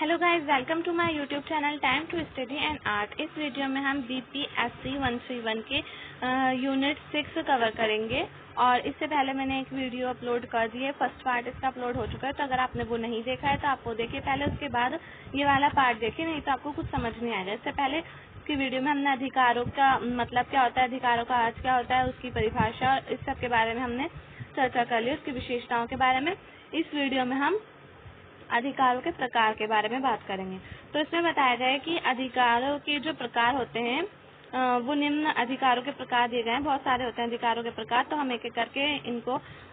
Hello guys, welcome to my YouTube channel time to study and art. इस video में हम BPSC 131 के unit 6 cover करेंगे। और इससे पहले मैंने एक वीडियो अपलोड कर दी है, फर्स्ट पार्ट इसका अपलोड हो चुका है। तो अगर आपने वो नहीं देखा है तो आप वो देखिए पहले, उसके बाद ये वाला पार्ट देखिए, नहीं तो आपको कुछ समझ नहीं आएगा। इससे पहले की वीडियो में हमने अधिकारों का मतलब क्या होता है, अधिकारों का अर्थ क्या होता है, उसकी परिभाषा, इस सब के बारे में हमने चर्चा कर ली, उसकी विशेषताओं के बारे में। इस वीडियो में हम अधिकारों के प्रकार के बारे में बात करेंगे। तो इसमें बताया गया है कि अधिकारों के जो प्रकार होते हैं वो निम्न अधिकारों के प्रकार दिए गए हैं। बहुत सारे होते हैं अधिकारों के प्रकार, तो हम एक एक करके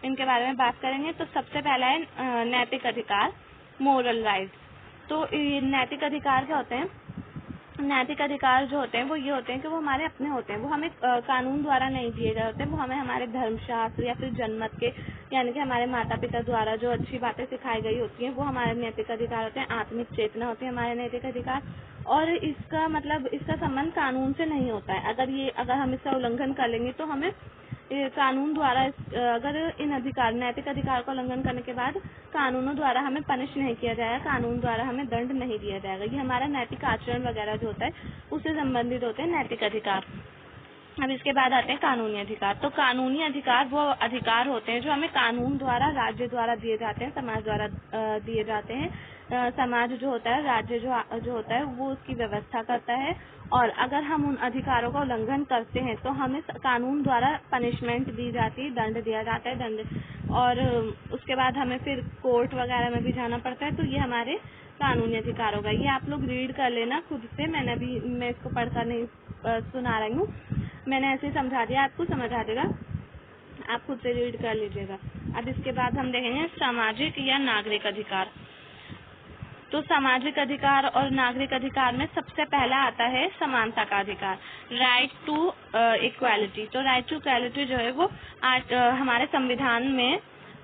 इनके बारे में बात करेंगे। तो सबसे पहला है नैतिक अधिकार, मोरल राइट्स। तो नैतिक अधिकार क्या होते हैं? नैतिक अधिकार जो होते हैं वो ये होते हैं कि वो हमारे अपने होते हैं, वो हमें कानून द्वारा नहीं दिए गए होते हैं, वो हमें हमारे धर्मशास्त्र या फिर जन्मत के यानी कि हमारे माता पिता द्वारा जो अच्छी बातें सिखाई गई होती हैं वो हमारे नैतिक अधिकार होते हैं। आत्मिक चेतना होती है हमारे नैतिक अधिकार, और इसका मतलब इसका संबंध कानून से नहीं होता है। अगर हम इसका उल्लंघन कर लेंगे तो हमें कानून द्वारा अगर इन नैतिक अधिकार का उल्लंघन करने के बाद कानूनों द्वारा हमें पनिश नहीं किया जाएगा, कानून द्वारा हमें दंड नहीं दिया जाएगा। ये हमारा नैतिक आचरण वगैरह जो होता है उससे संबंधित होते हैं नैतिक अधिकार। अब इसके बाद आते हैं कानूनी अधिकार। तो कानूनी अधिकार वो अधिकार होते हैं जो हमें कानून द्वारा, राज्य द्वारा दिए जाते हैं, समाज द्वारा दिए जाते हैं। समाज जो होता है, राज्य जो होता है वो उसकी व्यवस्था करता है, और अगर हम उन अधिकारों का उल्लंघन करते हैं तो हमें कानून द्वारा पनिशमेंट दी जाती है, दंड दिया जाता है, दंड। और उसके बाद हमें फिर कोर्ट वगैरह में भी जाना पड़ता है। तो ये हमारे कानूनी अधिकार होगा। ये आप लोग रीड कर लेना खुद से, मैं इसको पढ़कर नहीं सुना रही हूँ, मैंने ऐसे समझा दिया, आपको समझ आ जाएगा, आप खुद से रीड कर लीजिएगा। अब इसके बाद हम देखेंगे सामाजिक या नागरिक अधिकार। तो सामाजिक अधिकार और नागरिक अधिकार में सबसे पहला आता है समानता का अधिकार, राइट टू इक्वालिटी। तो राइट टू इक्वालिटी जो है वो हमारे संविधान में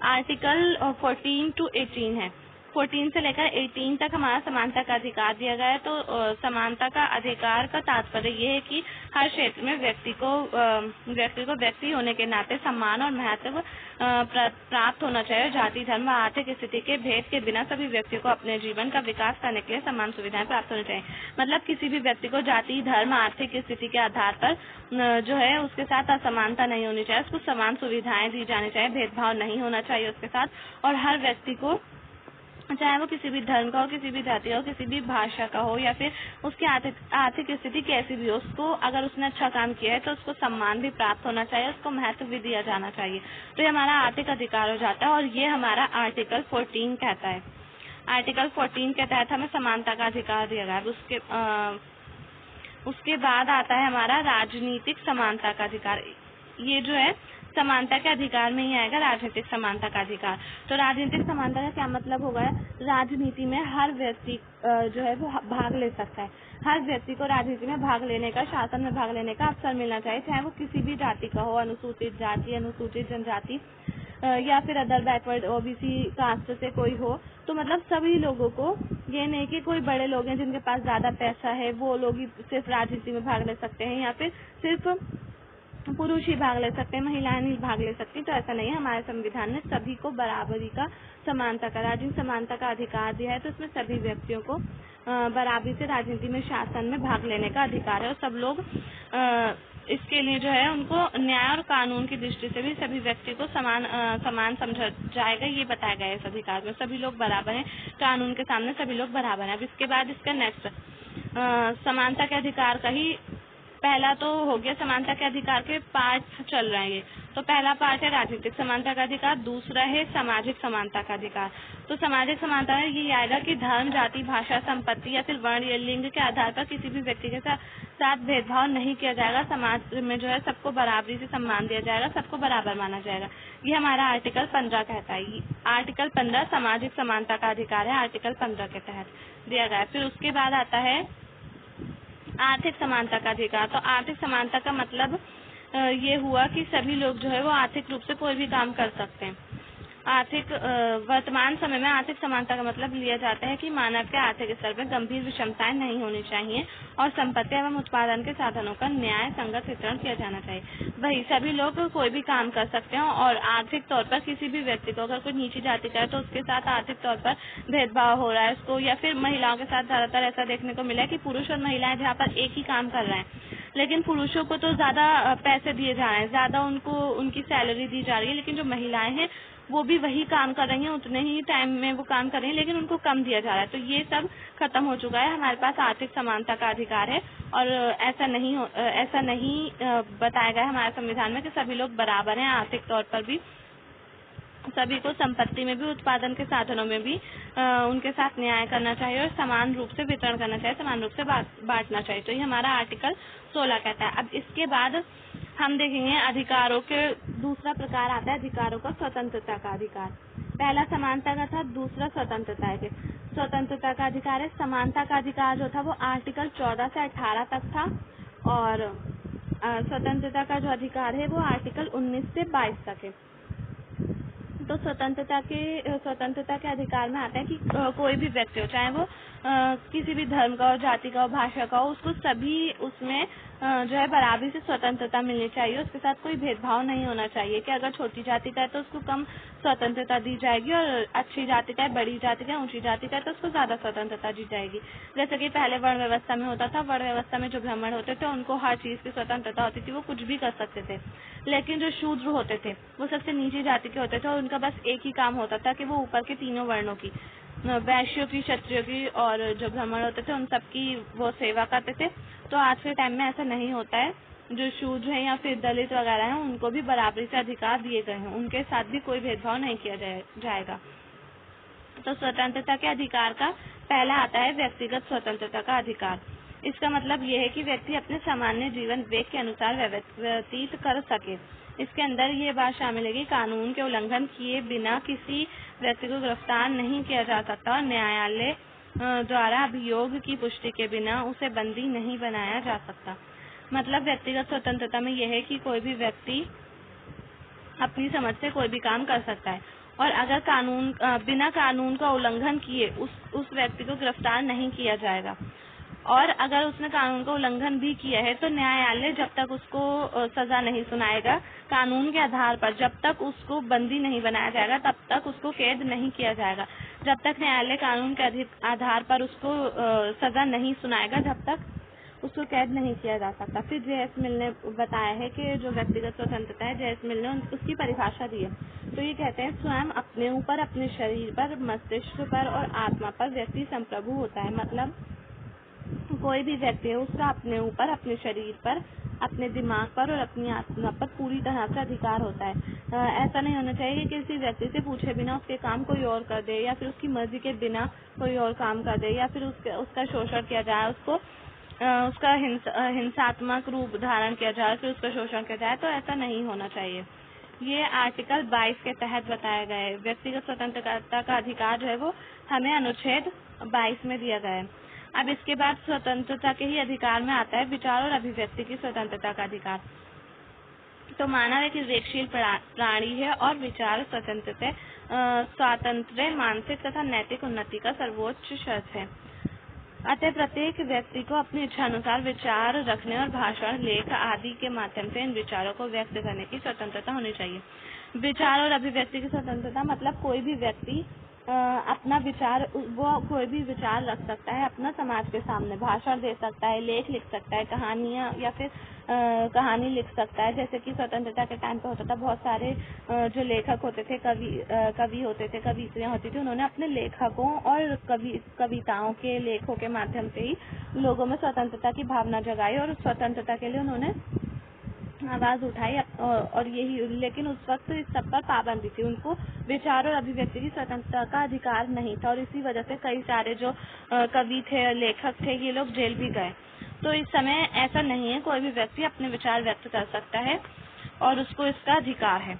आर्टिकल 14 to 18 है। 14 से लेकर 18 तक हमारा समानता का अधिकार दिया गया है। तो समानता का अधिकार का तात्पर्य ये है कि हर क्षेत्र में व्यक्ति को व्यक्ति होने के नाते सम्मान और महत्व प्राप्त होना चाहिए। जाति, धर्म व आर्थिक स्थिति के भेद के बिना सभी व्यक्तियों को अपने जीवन का विकास करने के लिए समान सुविधाएं प्राप्त होनी चाहिए। मतलब किसी भी व्यक्ति को जाति, धर्म, आर्थिक स्थिति के आधार पर जो है उसके साथ असमानता नहीं होनी चाहिए, उसको समान सुविधाएं दी जानी चाहिए, भेदभाव नहीं होना चाहिए उसके साथ। और हर व्यक्ति को, चाहे वो किसी भी धर्म का हो, किसी भी जाति का हो, किसी भी भाषा का हो, या फिर उसकी आर्थिक स्थिति कैसी भी हो, उसको अगर उसने अच्छा काम किया है तो उसको सम्मान भी प्राप्त होना चाहिए, उसको महत्व भी दिया जाना चाहिए। तो ये हमारा आर्थिक अधिकार हो जाता है, और ये हमारा आर्टिकल 14 कहता है। आर्टिकल 14 के तहत हमें समानता का अधिकार दिया गया है। उसके बाद आता है हमारा राजनीतिक समानता का अधिकार। ये जो है समानता के अधिकार में ही आएगा, राजनीतिक समानता का अधिकार। तो राजनीतिक समानता का क्या मतलब होगा? राजनीति में हर व्यक्ति जो है वो भाग ले सकता है। हर व्यक्ति को राजनीति में भाग लेने का, शासन में भाग लेने का अवसर मिलना चाहिए, चाहे वो किसी भी जाति का हो, अनुसूचित जाति, अनुसूचित जनजाति, या फिर अदर बैकवर्ड OBC कास्ट से कोई हो। तो मतलब सभी लोगों को, ये नहीं कि कोई बड़े लोग हैं जिनके पास ज्यादा पैसा है वो लोग ही सिर्फ राजनीति में भाग ले सकते हैं, या फिर सिर्फ पुरुष ही भाग ले सकते हैं, महिलाएं नहीं भाग ले सकती। तो ऐसा नहीं है, हमारे संविधान ने सभी को बराबरी का, समानता का, राजनीतिक समानता का अधिकार दिया है। तो इसमें सभी व्यक्तियों को बराबरी से राजनीति में, शासन में भाग लेने का अधिकार है। और सब लोग इसके लिए जो है उनको न्याय और कानून की दृष्टि से भी सभी व्यक्ति को समान समझा जाएगा, ये बताया गया है इस अधिकार में। सभी लोग बराबर हैं, कानून के सामने सभी लोग बराबर हैं। अब इसके बाद इसका नेक्स्ट समानता के अधिकार का ही पहला तो हो गया, समानता के अधिकार के पार्ट चल रहे हैं। तो पहला पार्ट है राजनीतिक समानता का अधिकार, दूसरा है सामाजिक समानता का अधिकार। तो सामाजिक समानता में ये आएगा कि धर्म, जाति, भाषा, संपत्ति या फिर वर्ण या लिंग के आधार पर किसी भी व्यक्ति के साथ भेदभाव नहीं किया जाएगा। समाज में जो है सबको बराबरी से सम्मान दिया जाएगा, सबको बराबर माना जाएगा। ये हमारा आर्टिकल 15 कहता है। आर्टिकल 15 सामाजिक समानता का अधिकार है, आर्टिकल 15 के तहत दिया गया है। फिर उसके बाद आता है आर्थिक समानता का अधिकार। तो आर्थिक समानता का मतलब ये हुआ कि सभी लोग जो है वो आर्थिक रूप से कोई भी काम कर सकते हैं। आर्थिक वर्तमान समय में आर्थिक समानता का मतलब लिया जाता है कि मानव के आर्थिक स्तर में गंभीर विषमताएं नहीं होनी चाहिए और संपत्ति एवं उत्पादन के साधनों का न्याय संगत वितरण किया जाना चाहिए। वही सभी लोग कोई भी काम कर सकते हैं और आर्थिक तौर पर किसी भी व्यक्ति को अगर कोई नीची जाति का है तो उसके साथ आर्थिक तौर पर भेदभाव हो रहा है उसको, या फिर महिलाओं के साथ ज्यादातर ऐसा देखने को मिला है कि पुरुष और महिलाएं जहाँ पर एक ही काम कर रहे हैं, लेकिन पुरुषों को तो ज्यादा पैसे दिए जा रहे हैं, ज्यादा उनको उनकी सैलरी दी जा रही है, लेकिन जो महिलाएं हैं वो भी वही काम कर रही हैं, उतने ही टाइम में वो काम कर रही हैं, लेकिन उनको कम दिया जा रहा है। तो ये सब खत्म हो चुका है। हमारे पास आर्थिक समानता का अधिकार है और ऐसा नहीं बताया गया हमारे संविधान में कि सभी लोग बराबर हैं आर्थिक तौर पर भी। सभी को संपत्ति में भी, उत्पादन के साधनों में भी उनके साथ न्याय करना चाहिए और समान रूप से वितरण करना चाहिए, समान रूप से बांटना चाहिए। तो ये हमारा आर्टिकल 16 कहता है। अब इसके बाद हम देखेंगे अधिकारों के दूसरा प्रकार आता है अधिकारों का स्वतंत्रता का अधिकार। पहला समानता का था, दूसरा स्वतंत्रता के। स्वतंत्रता का अधिकार है। समानता का अधिकार जो था वो आर्टिकल 14 से 18 तक था और स्वतंत्रता का जो अधिकार है वो आर्टिकल 19 से 22 तक है। तो स्वतंत्रता के अधिकार में आता है कि कोई भी व्यक्ति हो, चाहे वो किसी भी धर्म का हो, जाति का हो, भाषा का हो, उसको सभी उसमें जो है बराबरी से स्वतंत्रता मिलनी चाहिए। उसके साथ कोई भेदभाव नहीं होना चाहिए कि अगर छोटी जाति का है तो उसको कम स्वतंत्रता दी जाएगी और अच्छी जाति का है, बड़ी जाति का है, ऊंची जाति का है तो उसको ज्यादा स्वतंत्रता दी जाएगी। जैसे कि पहले वर्ण व्यवस्था में होता था, वर्ण व्यवस्था में जो ब्राह्मण होते थे उनको हर चीज की स्वतंत्रता होती थी, वो कुछ भी कर सकते थे। लेकिन जो शूद्र होते थे वो सबसे नीची जाति के होते थे और उनका बस एक ही काम होता था कि वो ऊपर के तीनों वर्णों की, वैश्यों की, क्षत्रियों की और जो ब्राह्मण होते थे उन सबकी वो सेवा करते थे। तो आज के टाइम में ऐसा नहीं होता है। जो शूद्र हैं या फिर दलित वगैरह हैं उनको भी बराबरी से अधिकार दिए गए हैं, उनके साथ भी कोई भेदभाव नहीं किया जाएगा। तो स्वतंत्रता के अधिकार का पहला आता है व्यक्तिगत स्वतंत्रता का अधिकार। इसका मतलब ये है कि व्यक्ति अपने सामान्य जीवन वेग के अनुसार व्यतीत कर सके। इसके अंदर ये बात शामिल है कि कानून के उल्लंघन किए बिना किसी व्यक्ति को गिरफ्तार नहीं किया जा सकता और न्यायालय द्वारा अभियोग की पुष्टि के बिना उसे बंदी नहीं बनाया जा सकता। मतलब व्यक्तिगत स्वतंत्रता में यह है कि कोई भी व्यक्ति अपनी समझ से कोई भी काम कर सकता है और अगर बिना कानून का उल्लंघन किए उस व्यक्ति को गिरफ्तार नहीं किया जाएगा। और अगर उसने कानून का उल्लंघन भी किया है तो न्यायालय जब तक उसको सजा नहीं सुनाएगा कानून के आधार पर, जब तक उसको बंदी नहीं बनाया जाएगा तब तक उसको कैद नहीं किया जाएगा। जब तक न्यायालय कानून के आधार पर उसको सजा नहीं सुनाएगा जब तक उसको कैद नहीं किया जा सकता। फिर जे.एस. मिल ने बताया है कि जो व्यक्तिगत स्वतंत्रता है, जे.एस. मिल ने उसकी परिभाषा दी है। तो ये कहते हैं स्वयं अपने ऊपर, अपने शरीर पर, मस्तिष्क पर और आत्मा पर व्यक्ति संप्रभु होता है। मतलब कोई भी व्यक्ति है उसका अपने ऊपर, अपने शरीर पर, अपने दिमाग पर और अपनी आत्मा पर पूरी तरह से अधिकार होता है। ऐसा नहीं होना चाहिए कि किसी व्यक्ति से पूछे बिना उसके काम कोई और कर दे या फिर उसकी मर्जी के बिना कोई और काम कर दे या फिर उसका शोषण किया जाए, उसका हिंसात्मक रूप धारण किया जाए, फिर उसका शोषण किया जाए। तो ऐसा नहीं होना चाहिए। ये आर्टिकल 22 के तहत बताया गया है। व्यक्तिगत स्वतंत्रता का अधिकार जो है वो हमें अनुच्छेद 22 में दिया गया है। अब इसके बाद स्वतंत्रता के ही अधिकार में आता है विचार और अभिव्यक्ति की स्वतंत्रता का अधिकार। तो मानव एक विवेकशील प्राणी है और विचार स्वातंत्र्य मानसिक तथा नैतिक उन्नति का सर्वोच्च शर्त है। अतः प्रत्येक व्यक्ति को अपनी इच्छा अनुसार विचार रखने और भाषण, लेख आदि के माध्यम से इन विचारों को व्यक्त करने की स्वतंत्रता होनी चाहिए। विचार और अभिव्यक्ति की स्वतंत्रता मतलब कोई भी व्यक्ति अपना विचार, वो कोई भी विचार रख सकता है, अपना समाज के सामने भाषण दे सकता है, लेख लिख सकता है, कहानियाँ या फिर कहानी लिख सकता है। जैसे कि स्वतंत्रता के टाइम पे होता था, बहुत सारे जो लेखक होते थे, कवि होते थे, कवियत्रियाँ होती थी, उन्होंने अपने लेखकों और कविताओं के लेखों के माध्यम से ही लोगों में स्वतंत्रता की भावना जगाई और स्वतंत्रता के लिए उन्होंने आवाज उठाई और यही, लेकिन उस वक्त इस सब पर पाबंदी थी, उनको विचार और अभिव्यक्ति की स्वतंत्रता का अधिकार नहीं था और इसी वजह से कई सारे जो कवि थे, लेखक थे, ये लोग जेल भी गए। तो इस समय ऐसा नहीं है, कोई भी व्यक्ति अपने विचार व्यक्त कर सकता है और उसको इसका अधिकार है।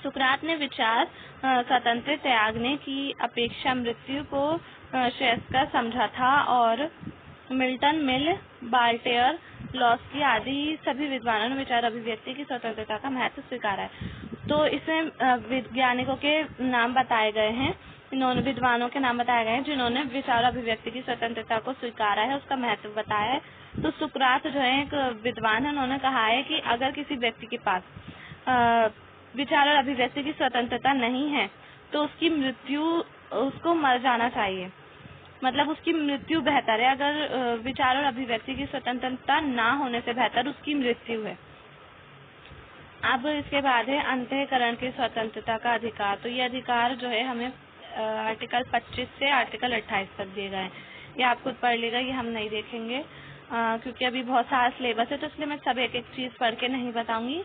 सुकरात ने विचार स्वतंत्र त्यागने की अपेक्षा मृत्यु को श्रेयस्कर समझा था और मिल्टन, मिल, बाल्टेयर, लॉस्की आदि सभी विद्वानों ने विचार अभिव्यक्ति की स्वतंत्रता का महत्व स्वीकारा है। तो इसमें वैज्ञानिकों के नाम बताए गए हैं, इन्होंने विद्वानों के नाम बताए गए हैं जिन्होंने विचार अभिव्यक्ति की स्वतंत्रता को स्वीकारा है, उसका महत्व बताया है। तो सुकरात जो है एक विद्वान है, उन्होंने कहा है कि अगर किसी व्यक्ति के पास विचार और अभिव्यक्ति की स्वतंत्रता नहीं है तो उसको मर जाना चाहिए, मतलब उसकी मृत्यु बेहतर है। अगर विचार और अभिव्यक्ति की स्वतंत्रता ना होने से बेहतर उसकी मृत्यु है। अब इसके बाद है अंतःकरण की स्वतंत्रता का अधिकार। तो ये अधिकार जो है हमें आर्टिकल 25 से आर्टिकल 28 तक दिए गए हैं। ये आप खुद पढ़ लीजिएगा, ये हम नहीं देखेंगे क्योंकि अभी बहुत सारा सिलेबस है, तो इसलिए मैं सब एक एक चीज़ पढ़ के नहीं बताऊंगी।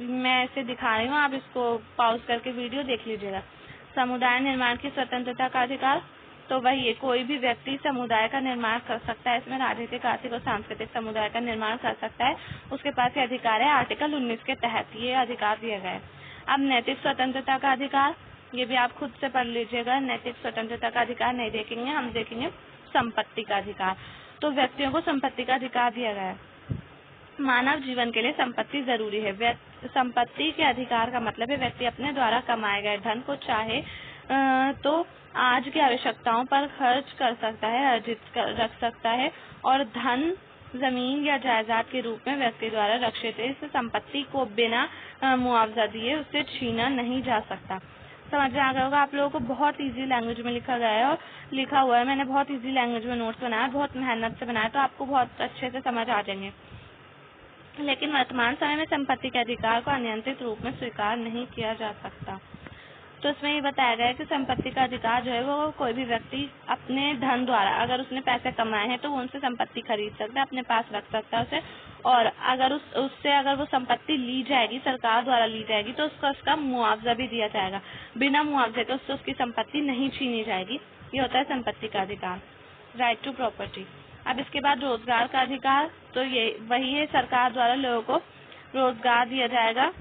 मैं इसे दिखा रही हूँ, आप इसको पॉज करके वीडियो देख लीजिएगा। समुदाय निर्माण की स्वतंत्रता का अधिकार, तो वही है, कोई भी व्यक्ति समुदाय का निर्माण कर सकता है। इसमें राजनीतिक, आर्थिक और सांस्कृतिक समुदाय का निर्माण कर सकता है, उसके पास ये अधिकार है। आर्टिकल 19 के तहत ये अधिकार दिया गया है। अब नैतिक स्वतंत्रता का अधिकार, ये भी आप खुद से पढ़ लीजिएगा। नैतिक स्वतंत्रता का अधिकार नहीं देखेंगे, हम देखेंगे संपत्ति का अधिकार। तो व्यक्तियों को संपत्ति का अधिकार दिया गया है। मानव जीवन के लिए संपत्ति जरूरी है। संपत्ति के अधिकार का मतलब है व्यक्ति अपने द्वारा कमाए गए धन को चाहे तो आज की आवश्यकताओं पर खर्च कर सकता है, रख सकता है, और धन, जमीन या जायदाद के रूप में व्यक्ति द्वारा रक्षित है। इस संपत्ति को बिना मुआवजा दिए उससे छीना नहीं जा सकता। समझ में आ गया होगा आप लोगों को। बहुत इजी लैंग्वेज में लिखा गया है और लिखा हुआ है, मैंने बहुत इजी लैंग्वेज में नोट्स बनाया, बहुत मेहनत से बनाया, तो आपको बहुत अच्छे से समझ आ जाएंगे। लेकिन वर्तमान समय में संपत्ति के अधिकार को अनियंत्रित रूप में स्वीकार नहीं किया जा सकता। तो इसमें ये बताया गया है कि संपत्ति का अधिकार जो है वो कोई भी व्यक्ति अपने धन द्वारा, अगर उसने पैसे कमाए हैं तो वो उनसे संपत्ति खरीद सकता है, अपने पास रख सकता है उसे, और अगर उससे अगर वो संपत्ति ली जाएगी, सरकार द्वारा ली जाएगी, तो उसका मुआवजा भी दिया जाएगा। बिना मुआवजे के उससे उसकी संपत्ति नहीं छीनी जाएगी। ये होता है संपत्ति का अधिकार, राइट टू प्रॉपर्टी। अब इसके बाद रोजगार का अधिकार, तो ये वही है, सरकार द्वारा लोगों को रोजगार दिया जाएगा।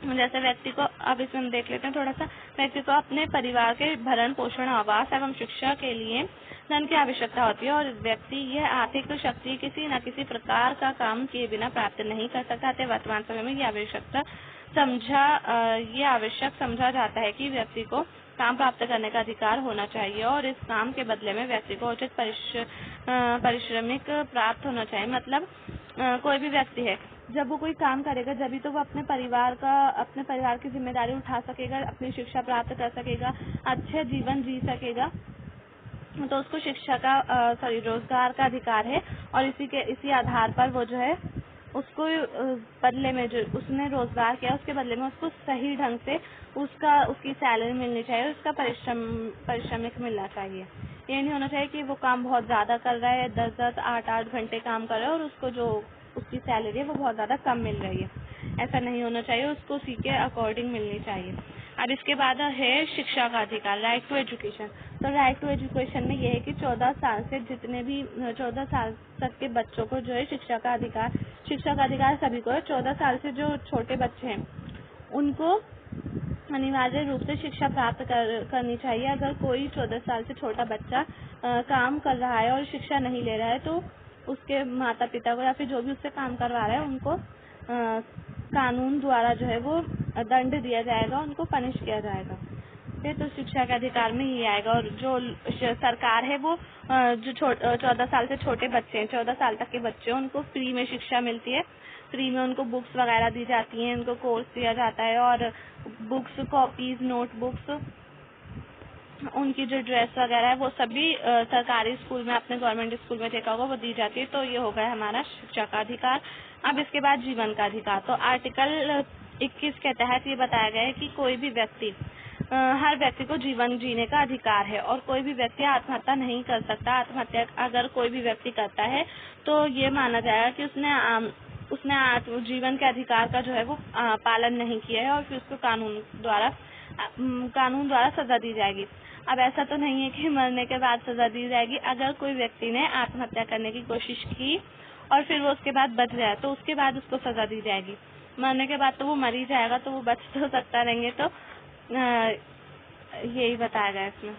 जैसे व्यक्ति को, अब इसमें हम देख लेते हैं थोड़ा सा, व्यक्ति को अपने परिवार के भरण पोषण, आवास एवं शिक्षा के लिए धन की आवश्यकता होती है, और व्यक्ति यह आर्थिक शक्ति किसी न किसी प्रकार का काम किए बिना प्राप्त नहीं कर सकता। वर्तमान समय में ये आवश्यक समझा जाता है कि व्यक्ति को काम प्राप्त करने का अधिकार होना चाहिए, और इस काम के बदले में व्यक्ति को उचित पारिश्रमिक प्राप्त होना चाहिए। मतलब कोई भी व्यक्ति है, जब वो कोई काम करेगा जब भी तो वो अपने परिवार की जिम्मेदारी उठा सकेगा, अपनी शिक्षा प्राप्त कर सकेगा, अच्छे जीवन जी सकेगा। तो उसको रोजगार का अधिकार है, और इसी आधार पर वो जो है उसको बदले में जो उसने रोजगार किया उसके बदले में उसको सही ढंग से उसकी सैलरी मिलनी चाहिए, उसका पारिश्रमिक मिलना चाहिए। ये नहीं होना चाहिए कि वो काम बहुत ज़्यादा कर रहा है, 10-10, 8-8 घंटे काम कर रहा है और उसको जो उसकी सैलरी है वो बहुत ज़्यादा कम मिल रही है। ऐसा नहीं होना चाहिए, उसको उसी के अकॉर्डिंग मिलनी चाहिए। अब इसके बाद है शिक्षा का अधिकार, राइट टू एजुकेशन। तो राइट टू एजुकेशन में ये है कि 14 साल तक के बच्चों को जो है शिक्षा का अधिकार सभी को है। 14 साल से जो छोटे बच्चे हैं उनको अनिवार्य रूप से शिक्षा प्राप्त करनी चाहिए। अगर कोई 14 साल से छोटा बच्चा काम कर रहा है और शिक्षा नहीं ले रहा है तो उसके माता पिता को या फिर जो भी उससे काम करवा रहा है उनको कानून द्वारा जो है वो दंड दिया जाएगा, उनको पनिश किया जाएगा। फिर तो शिक्षा के अधिकार में ये आएगा। और जो सरकार है वो जो 14 साल से छोटे बच्चे हैं, 14 साल तक के बच्चे, उनको फ्री में शिक्षा मिलती है। फ्री में उनको बुक्स वगैरह दी जाती हैं, उनको कोर्स दिया जाता है, और बुक्स, कॉपीज, नोटबुक्स, उनकी जो ड्रेस वगैरह है वो सभी सरकारी स्कूल में, अपने गवर्नमेंट स्कूल में देखा होगा, वो दी जाती है। तो ये हो गया हमारा शिक्षा का अधिकार। अब इसके बाद जीवन का अधिकार। तो आर्टिकल 21 के तहत ये बताया गया है कि कोई भी व्यक्ति, हर व्यक्ति को जीवन जीने का अधिकार है, और कोई भी व्यक्ति आत्महत्या नहीं कर सकता। आत्महत्या अगर कोई भी व्यक्ति करता है तो ये माना जाएगा कि उसने जीवन के अधिकार का जो है वो पालन नहीं किया है, और फिर उसको कानून द्वारा सजा दी जाएगी। अब ऐसा तो नहीं है कि मरने के बाद सजा दी जाएगी। अगर कोई व्यक्ति ने आत्महत्या करने की कोशिश की और फिर वो उसके बाद बच गया तो उसके बाद उसको सजा दी जाएगी। मरने के बाद तो वो मर ही जाएगा, तो वो बच तो सकता रहेंगे। तो यही बताया गया इसमें।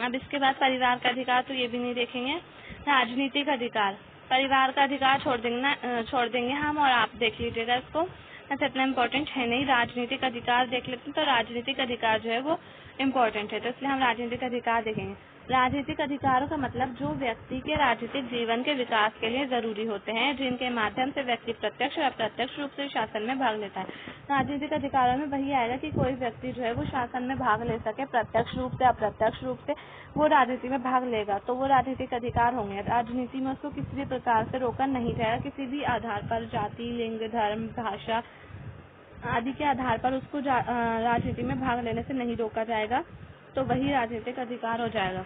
अब इसके बाद परिवार का अधिकार, तो ये भी नहीं देखेंगे। राजनीतिक अधिकार, परिवार का अधिकार छोड़ देंगे हम, और आप देख लीजिएगा इसको। ऐसा इतना इम्पोर्टेंट है नहीं। राजनीतिक अधिकार देख लेते हैं, तो राजनीतिक अधिकार जो है वो इम्पोर्टेंट है, तो इसलिए हम राजनीतिक अधिकार देखेंगे। राजनीतिक अधिकारों का मतलब जो व्यक्ति के राजनीतिक जीवन के विकास के लिए जरूरी होते हैं, जिनके माध्यम से व्यक्ति प्रत्यक्ष या अप्रत्यक्ष रूप से शासन में भाग लेता है। राजनीतिक अधिकारों में वही आएगा कि कोई व्यक्ति जो है वो शासन में भाग ले सके, प्रत्यक्ष रूप से अप्रत्यक्ष रूप से वो राजनीति में भाग लेगा, तो वो राजनीतिक अधिकार होंगे। राजनीति में उसको किसी भी प्रकार से रोका नहीं जाएगा, किसी भी आधार पर, जाति, लिंग, धर्म, भाषा आदि के आधार पर उसको राजनीति में भाग लेने से नहीं रोका जाएगा, तो वही राजनीतिक अधिकार हो जाएगा।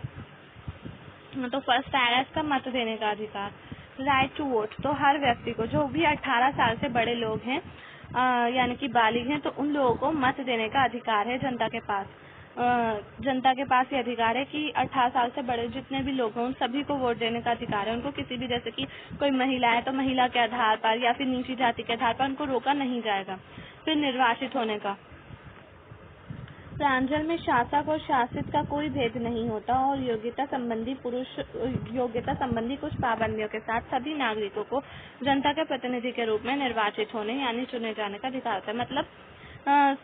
तो फर्स्ट आएगा इसका मत देने का अधिकार, राइट टू वोट। तो हर व्यक्ति को, जो भी 18 साल से बड़े लोग हैं यानी कि बालिग हैं, तो उन लोगों को मत देने का अधिकार है जनता के पास। जनता के पास ये अधिकार है कि 18 साल से बड़े जितने भी लोग हैं उन सभी को वोट देने का अधिकार है। उनको किसी भी, जैसे कि कोई महिला है तो महिला के आधार पर या फिर नीची जाति के आधार पर उनको रोका नहीं जाएगा। फिर निर्वाचित होने का, प्रांजल में शासक और शासित का कोई भेद नहीं होता और योग्यता संबंधी कुछ पाबंदियों के साथ सभी नागरिकों को जनता के प्रतिनिधि के रूप में निर्वाचित होने यानी चुने जाने का अधिकार होता है। मतलब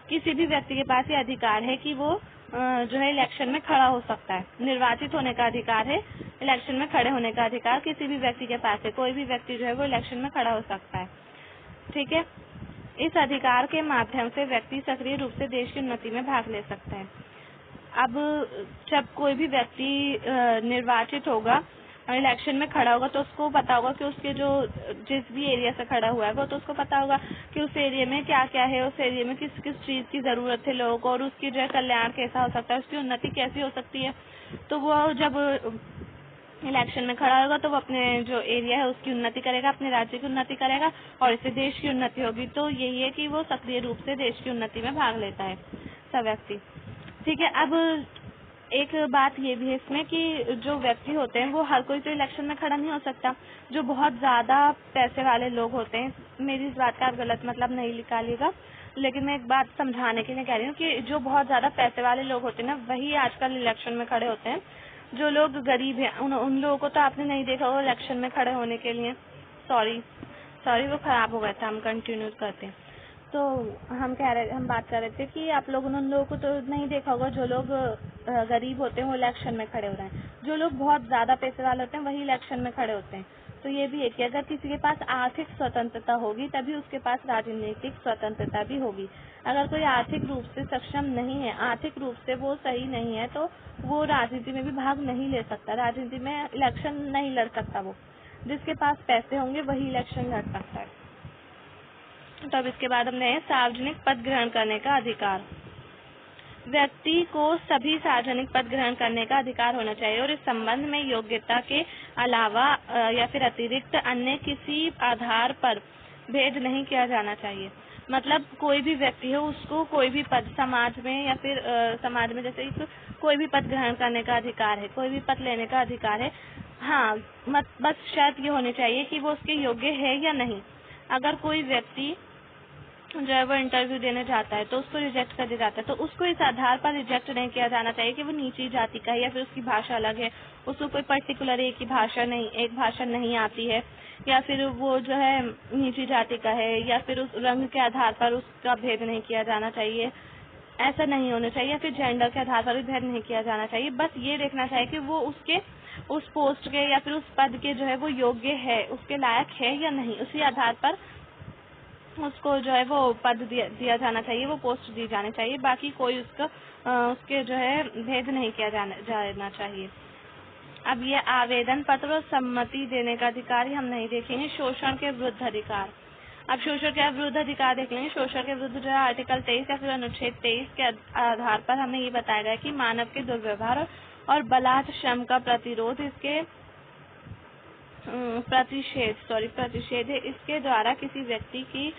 किसी भी व्यक्ति के पास ये अधिकार है कि वो जो है इलेक्शन में खड़ा हो सकता है। निर्वाचित होने का अधिकार है, इलेक्शन में खड़े होने का अधिकार किसी भी व्यक्ति के पास है। कोई भी व्यक्ति जो है वो इलेक्शन में खड़ा हो सकता है, ठीक है। इस अधिकार के माध्यम से व्यक्ति सक्रिय रूप से देश की उन्नति में भाग ले सकता है। अब जब कोई भी व्यक्ति निर्वाचित होगा, इलेक्शन में खड़ा होगा, तो उसको पता होगा कि उसके जो जिस भी एरिया से खड़ा हुआ है वो, तो उसको पता होगा कि उस एरिया में क्या क्या है, उस एरिया में किस किस चीज़ की ज़रूरत है लोगों को, और उसकी जो है कल्याण कैसा हो सकता है, उसकी उन्नति कैसी हो सकती है। तो वो जब इलेक्शन में खड़ा होगा तो वो अपने जो एरिया है उसकी उन्नति करेगा, अपने राज्य की उन्नति करेगा और इससे देश की उन्नति होगी। तो यही है कि वो सक्रिय रूप से देश की उन्नति में भाग लेता है सब व्यक्ति, ठीक है। अब एक बात ये भी है इसमें कि जो व्यक्ति होते हैं वो हर कोई तो इलेक्शन में खड़ा नहीं हो सकता। जो बहुत ज़्यादा पैसे वाले लोग होते हैं, मेरी इस बात का आप गलत मतलब नहीं निकालिएगा, लेकिन मैं एक बात समझाने के लिए कह रही हूँ कि जो बहुत ज़्यादा पैसे वाले लोग होते हैं ना, वही आजकल इलेक्शन में खड़े होते हैं। जो लोग गरीब हैं उन लोगों को तो आपने नहीं देखा होगा इलेक्शन में खड़े होने के लिए। सॉरी वो खराब हो गया था, हम कंटिन्यू करते हैं। तो हम बात कर रहे थे कि आप लोगों ने उन लोगों को तो नहीं देखा होगा जो लोग गरीब होते हैं वो इलेक्शन में खड़े हो रहे हैं। जो लोग बहुत ज़्यादा पैसे वाले होते हैं वही इलेक्शन में खड़े होते हैं। तो ये भी है कि अगर किसी के पास आर्थिक स्वतंत्रता होगी तभी उसके पास राजनीतिक स्वतंत्रता भी होगी। अगर कोई आर्थिक रूप से सक्षम नहीं है, आर्थिक रूप से वो सही नहीं है, तो वो राजनीति में भी भाग नहीं ले सकता, राजनीति में इलेक्शन नहीं लड़ सकता। वो जिसके पास पैसे होंगे वही इलेक्शन लड़ सकता है। तो अब इसके बाद हमने सार्वजनिक पद ग्रहण करने का अधिकार। व्यक्ति को सभी सार्वजनिक पद ग्रहण करने का अधिकार होना चाहिए और इस संबंध में योग्यता के अलावा या फिर अतिरिक्त अन्य किसी आधार पर भेद नहीं किया जाना चाहिए। मतलब कोई भी व्यक्ति हो उसको कोई भी पद समाज में या फिर समाज में जैसे कोई भी पद ग्रहण करने का अधिकार है, कोई भी पद लेने का अधिकार है। हाँ, बस शर्त ये होनी चाहिए कि वो उसके योग्य है या नहीं। अगर कोई व्यक्ति जो है वो इंटरव्यू देने जाता है तो उसको रिजेक्ट कर दिया जाता है, तो उसको इस आधार पर रिजेक्ट नहीं किया जाना चाहिए कि वो नीची जाति का है या फिर उसकी भाषा अलग है, उसको कोई पर्टिकुलर एक भाषा नहीं आती है, या फिर वो जो है नीची जाति का है, या फिर उस रंग के आधार पर उसका भेद नहीं किया जाना चाहिए। ऐसा नहीं होना चाहिए, या फिर जेंडर के आधार पर भी भेद नहीं किया जाना चाहिए। बस ये देखना चाहिए कि वो उस पोस्ट के या फिर उस पद के जो है वो योग्य है, उसके लायक है या नहीं, उसी आधार पर उसको जो है वो पद दिया जाना चाहिए, वो पोस्ट दी जानी चाहिए। बाकी कोई उसके जो है भेद नहीं किया जाना चाहिए। अब ये आवेदन पत्र और सम्मति देने का अधिकार हम नहीं देखेंगे। शोषण के विरुद्ध अधिकार, अब शोषण के विरुद्ध अधिकार देख लेंगे। शोषण के विरुद्ध जो है आर्टिकल 23 या फिर अनुच्छेद 23 के आधार पर हमें ये बताया गया कि मानव के दुर्व्यवहार और बलात् श्रम का प्रतिरोध, इसके प्रतिषेध है। इसके द्वारा किसी व्यक्ति की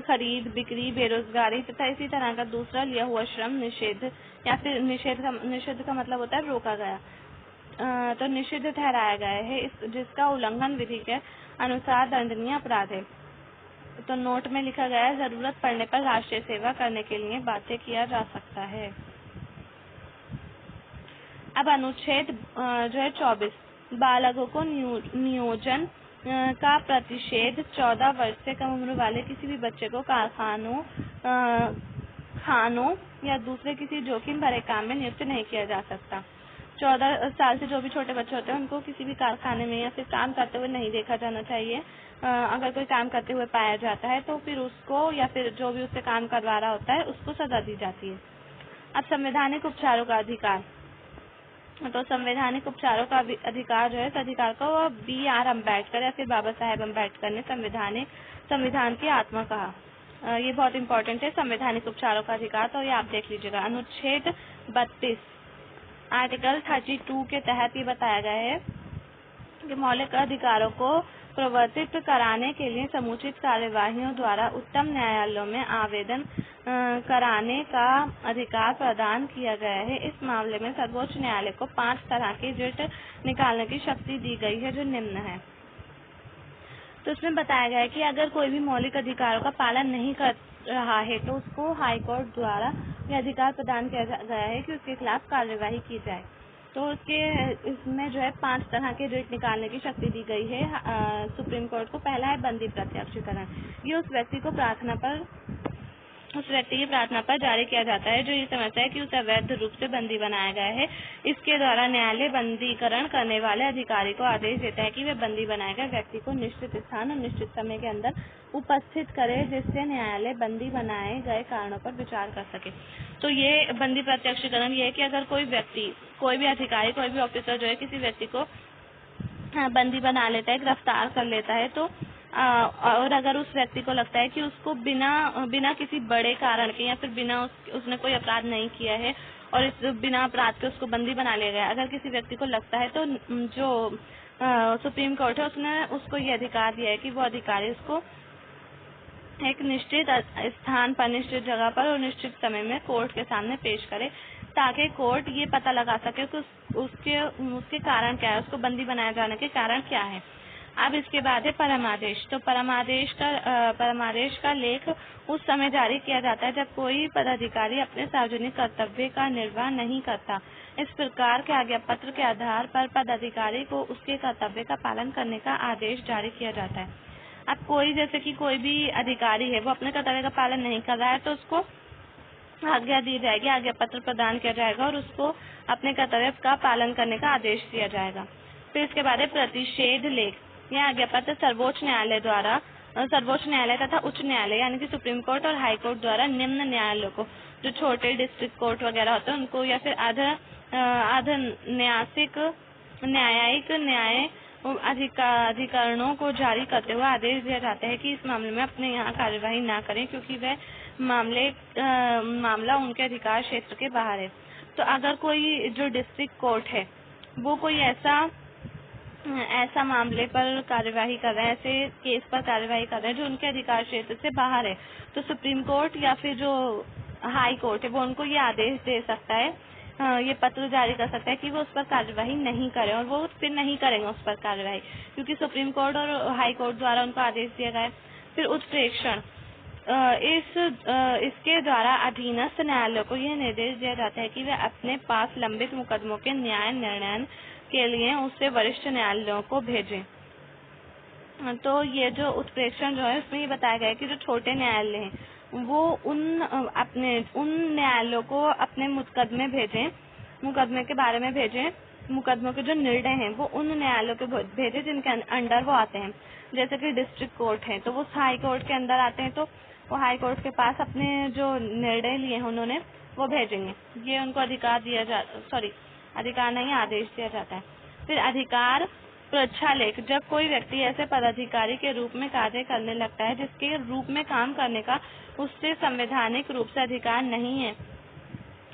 खरीद, बिक्री, बेरोजगारी तथा इसी तरह का दूसरा लिया हुआ श्रम निषेध या फिर निषेध का मतलब होता है रोका गया, तो निषिद्ध ठहराया गया है, जिसका उल्लंघन विधि के अनुसार दंडनीय अपराध है। तो नोट में लिखा गया है, जरूरत पड़ने पर राष्ट्रीय सेवा करने के लिए बाध्य किया जा सकता है। अब अनुच्छेद जो है 24, बालकों को नियोजन का प्रतिषेध 14 वर्ष से कम उम्र वाले किसी भी बच्चे को कारखानों, खानों या दूसरे किसी जोखिम भरे काम में नियुक्त नहीं किया जा सकता। 14 साल से जो भी छोटे बच्चे होते हैं उनको किसी भी कारखाने में या फिर काम करते हुए नहीं देखा जाना चाहिए। अगर कोई काम करते हुए पाया जाता है तो फिर उसको या फिर जो भी उससे काम करवा रहा होता है उसको सजा दी जाती है। अब संवैधानिक उपचारों का अधिकार, तो संवैधानिक उपचारों का अधिकार जो है, इस अधिकार को BR अम्बेडकर या फिर बाबा साहेब अम्बेडकर ने संविधान की आत्मा कहा। ये बहुत इंपॉर्टेंट है, संवैधानिक उपचारों का अधिकार। तो ये आप देख लीजिएगा, अनुच्छेद 32 आर्टिकल 32 के तहत ये बताया गया है कि मौलिक अधिकारों को प्रवर्तित कराने के लिए समुचित कार्यवाहियों द्वारा उच्चतम न्यायालयों में आवेदन कराने का अधिकार प्रदान किया गया है। इस मामले में सर्वोच्च न्यायालय को 5 तरह की रिट निकालने की शक्ति दी गई है, जो निम्न है। तो इसमें बताया गया है कि अगर कोई भी मौलिक अधिकारों का पालन नहीं कर रहा है तो उसको हाई कोर्ट द्वारा यह अधिकार प्रदान किया गया है कि उसके खिलाफ कार्यवाही की जाए। तो इसमें जो है 5 तरह के रिट निकालने की शक्ति दी गई है सुप्रीम कोर्ट को। पहला है बंदी प्रत्यक्षीकरण। ये उस व्यक्ति की प्रार्थना पर जारी किया जाता है जो ये समझता है कि उसे अवैध रूप से बंदी बनाया गया है। इसके द्वारा न्यायालय बंदीकरण करने वाले अधिकारी को आदेश देता है कि वे बंदी बनाए गए व्यक्ति को निश्चित स्थान और निश्चित समय के अंदर उपस्थित करे, जिससे न्यायालय बंदी बनाए गए कारणों पर विचार कर सके। तो ये बंदी प्रत्यक्षीकरण ये है कि अगर कोई व्यक्ति, कोई भी अधिकारी, कोई भी ऑफिसर जो है किसी व्यक्ति को बंदी बना लेता है, गिरफ्तार कर लेता है, तो और अगर उस व्यक्ति को लगता है कि उसको बिना किसी बड़े कारण के या फिर बिना उसने कोई अपराध नहीं किया है और इस बिना अपराध के उसको बंदी बना लिया गया, अगर किसी व्यक्ति को लगता है तो जो सुप्रीम कोर्ट है उसने उसको ये अधिकार दिया है कि वो अधिकारी उसको एक निश्चित स्थान पर, निश्चित जगह पर और निश्चित समय में कोर्ट के सामने पेश करे, ताकि कोर्ट ये पता लगा सके कि उसके कारण क्या है, उसको बंदी बनाए जाने के कारण क्या है। अब इसके बाद है परमादेश। तो परमादेश का लेख उस समय जारी किया जाता है जब कोई पदाधिकारी अपने सार्वजनिक कर्तव्य का निर्वाह नहीं करता। इस प्रकार के आज्ञा पत्र के आधार पर पदाधिकारी को उसके कर्तव्य का पालन करने का आदेश जारी किया जाता है। अब जैसे कि कोई भी अधिकारी है वो अपने कर्तव्य का पालन नहीं कर रहा है तो उसको आज्ञा दी जाएगी, आज्ञा पत्र प्रदान किया जाएगा और उसको अपने कर्तव्य का पालन करने का आदेश दिया जाएगा। फिर इसके बाद है प्रतिषेध लेख। यह आज्ञा पत्र सर्वोच्च न्यायालय तथा उच्च न्यायालय यानी कि सुप्रीम कोर्ट और हाई कोर्ट द्वारा निम्न न्यायालयों को, जो छोटे डिस्ट्रिक्ट कोर्ट वगैरह होते हैं उनको, या फिर न्यायिक न्याय अधिकरणों को जारी करते हुए आदेश दिया जाता है कि इस मामले में अपने यहाँ कार्यवाही न करें, क्योंकि वह मामला उनके अधिकार क्षेत्र के बाहर है। तो अगर कोई जो डिस्ट्रिक्ट कोर्ट है वो कोई ऐसा मामले पर कार्यवाही कर रहे हैं, ऐसे केस पर कार्यवाही कर रहे हैं जो उनके अधिकार क्षेत्र से बाहर है, तो सुप्रीम कोर्ट या फिर जो हाई कोर्ट है वो उनको ये आदेश दे सकता है, ये पत्र जारी कर सकता है कि वो उस पर कार्यवाही नहीं करें, और वो फिर नहीं करेंगे उस पर कार्यवाही, क्योंकि सुप्रीम कोर्ट और हाई कोर्ट द्वारा उनको आदेश दिया गया है। फिर उत्प्रेक्षण, इसके द्वारा अधीनस्थ न्यायालयों को यह निर्देश दिया जाता है कि वे अपने पास लंबित मुकदमों के न्याय निर्णय के लिए उससे वरिष्ठ न्यायालयों को भेजें। तो ये जो उत्प्रेक्षण जो है उसमें ये बताया गया है कि जो छोटे न्यायालय हैं वो उन न्यायालयों को अपने मुकदमे के बारे में भेजें, मुकदमों के जो निर्णय हैं वो उन न्यायालयों को भेजें जिनके अंडर वो आते हैं। जैसे कि डिस्ट्रिक्ट कोर्ट है तो वो हाई कोर्ट के अंदर आते हैं, तो वो हाई कोर्ट के पास अपने जो निर्णय लिए हैं उन्होंने वो भेजेंगे। ये उनको आदेश दिया जाता है। फिर अधिकार प्रच्छालेख, जब कोई व्यक्ति ऐसे पदाधिकारी के रूप में कार्य करने लगता है जिसके रूप में काम करने का उससे संवैधानिक रूप से अधिकार नहीं है,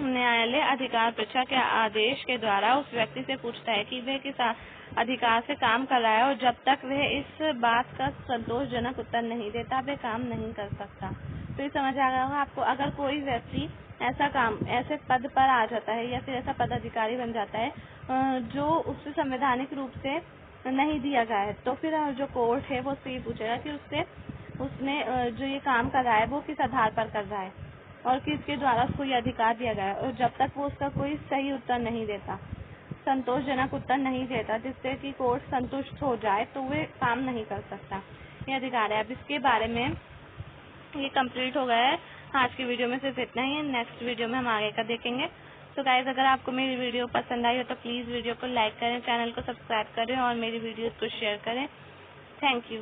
न्यायालय अधिकार परीक्षा के आदेश के द्वारा उस व्यक्ति से पूछता है कि वह किस अधिकार से काम कर रहा है, और जब तक वह इस बात का संतोषजनक उत्तर नहीं देता वह काम नहीं कर सकता। तो ये समझ आ गया होगा आपको। अगर कोई व्यक्ति ऐसे पद पर आ जाता है या फिर ऐसा पदाधिकारी बन जाता है जो उससे संवैधानिक रूप से नहीं दिया गया है, तो फिर जो कोर्ट है वो उससे ये पूछेगा कि उसने जो ये काम कर रहा है वो किस आधार पर कर रहा है और किसके द्वारा उसको ये अधिकार दिया गया है, और जब तक वो उसका कोई सही उत्तर नहीं देता संतोषजनक उत्तर नहीं देता जिससे कि कोर्ट संतुष्ट हो जाए तो वे काम नहीं कर सकता, ये अधिकार है। अब इसके बारे में ये कंप्लीट हो गया है। आज की वीडियो में सिर्फ इतना ही है, नेक्स्ट वीडियो में हम आगे का देखेंगे। तो गाइस, अगर आपको मेरी वीडियो पसंद आई हो तो प्लीज़ वीडियो को लाइक करें, चैनल को सब्सक्राइब करें और मेरी वीडियोज़ को शेयर करें। Thank you.